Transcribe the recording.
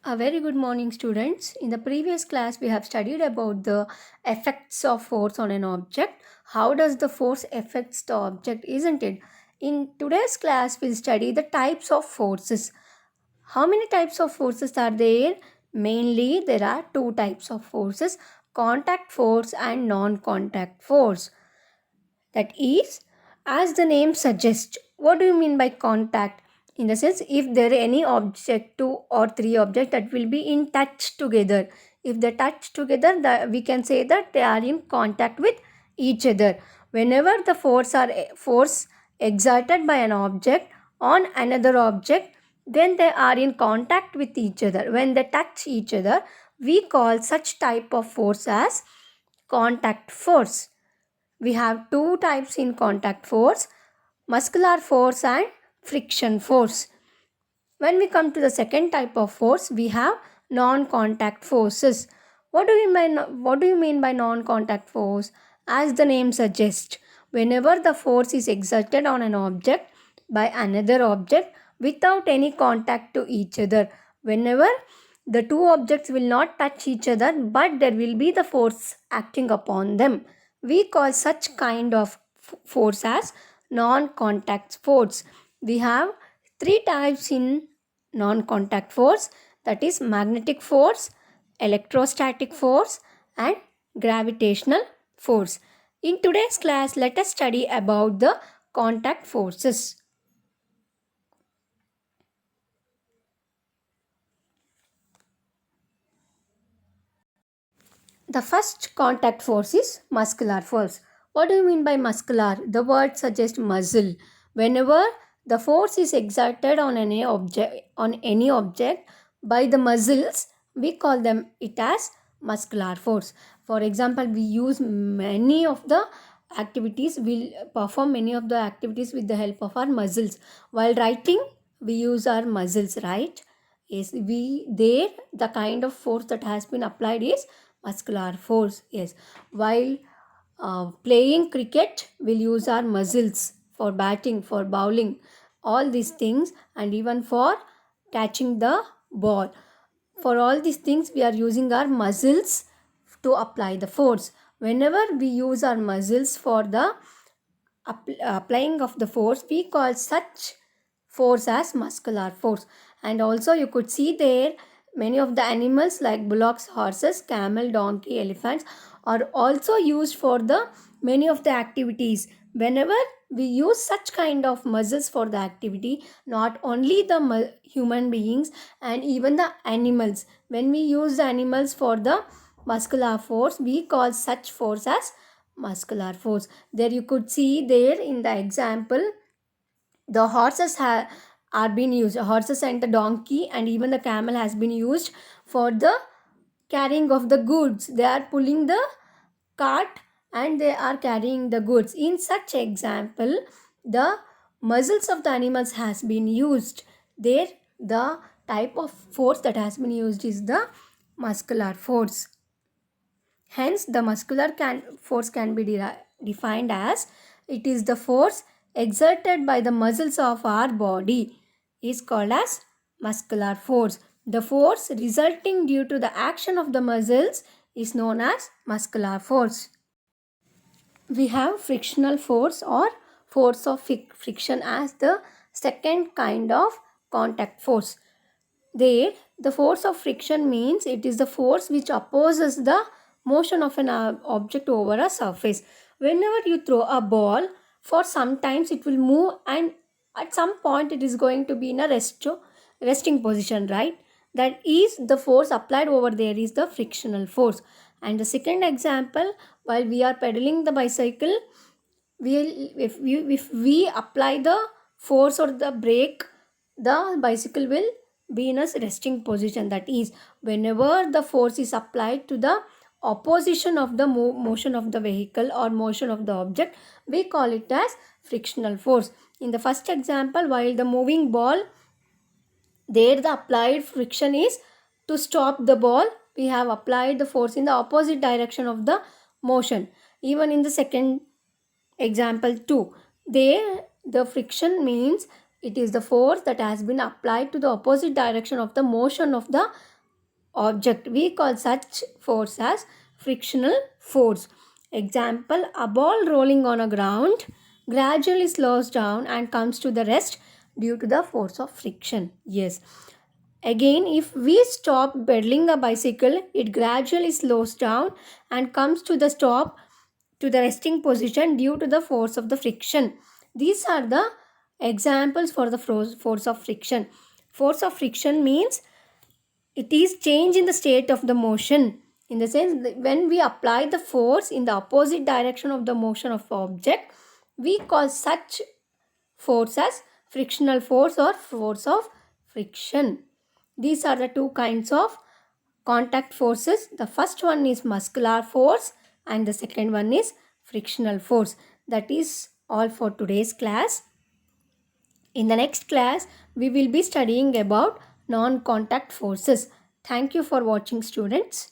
A very good morning, students. In the previous class, we have studied about the effects of force on an object. How does the force affects the object, isn't it? In today's class, we'll study the types of forces. How many types of forces are there? Mainly, there are two types of forces: contact force and non-contact force. That is, as the name suggests, what do you mean by contact? In the sense, if there are any object, two or three objects that will be in touch together, if they touch together, we can say that they are in contact with each other. Whenever the force exerted by an object on another object, then they are in contact with each other. When they touch each other, we call such type of force as contact force. We have two types in contact force: muscular force and friction force. When we come to the second type of force, we have non-contact forces. What do you mean by non-contact force? As the name suggests, whenever the force is exerted on an object by another object without any contact to each other, whenever the two objects will not touch each other but there will be the force acting upon them, we call such kind of force as non-contact force. We have three types in non-contact force, that is magnetic force, electrostatic force and gravitational force. In today's class, let us study about the contact forces. The first contact force is muscular force. What do you mean by muscular? The word suggests muscle. Whenever the force is exerted on any object by the muscles, we call them it as muscular force. For example, we use many of the activities, we'll perform many of the activities with the help of our muscles. While writing, we use our muscles, right? Yes, the kind of force that has been applied is muscular force. Yes, while playing cricket, we'll use our muscles for batting, for bowling, all these things, and even for catching the ball. For all these things, we are using our muscles to apply the force. Whenever we use our muscles for the applying of the force, we call such force as muscular force. And also you could see there many of the animals like bullocks, horses, camel, donkey, elephants are also used for the many of the activities. Whenever we use such kind of muscles for the activity, not only the human beings and even the animals, when we use the animals for the muscular force, we call such force as muscular force. There you could see there in the example, the are being used, horses and the donkey and even the camel has been used for the carrying of the goods. They are pulling the cart and they are carrying the goods. In such example, the muscles of the animals has been used. There the type of force that has been used is the muscular force. Hence, the force can be defined as it is the force exerted by the muscles of our body is called as muscular force. The force resulting due to the action of the muscles is known as muscular force. We have frictional force or force of friction as the second kind of contact force. There, the force of friction means it is the force which opposes the motion of an object over a surface. Whenever you throw a ball, for some times it will move and at some point it is going to be in a resting position, right? That is the force applied over there is the frictional force. And the second example, while we are pedaling the bicycle, if we apply the force or the brake, the bicycle will be in a resting position. That is, whenever the force is applied to the opposition of the motion of the vehicle or motion of the object, we call it as frictional force. In the first example, while the moving ball, there the applied friction is to stop the ball, we have applied the force in the opposite direction of the motion. Even in the second example 2, there the friction means it is the force that has been applied to the opposite direction of the motion of the object. We call such force as frictional force. Example, a ball rolling on a ground gradually slows down and comes to the rest due to the force of friction. Yes. Again, if we stop pedaling a bicycle, it gradually slows down and comes to the stop to the resting position due to the force of the friction. These are the examples for the force of friction. Force of friction means it is change in the state of the motion. In the sense that when we apply the force in the opposite direction of the motion of object, we call such force as frictional force or force of friction. These are the two kinds of contact forces. The first one is muscular force and the second one is frictional force. That is all for today's class. In the next class, we will be studying about non-contact forces. Thank you for watching, students.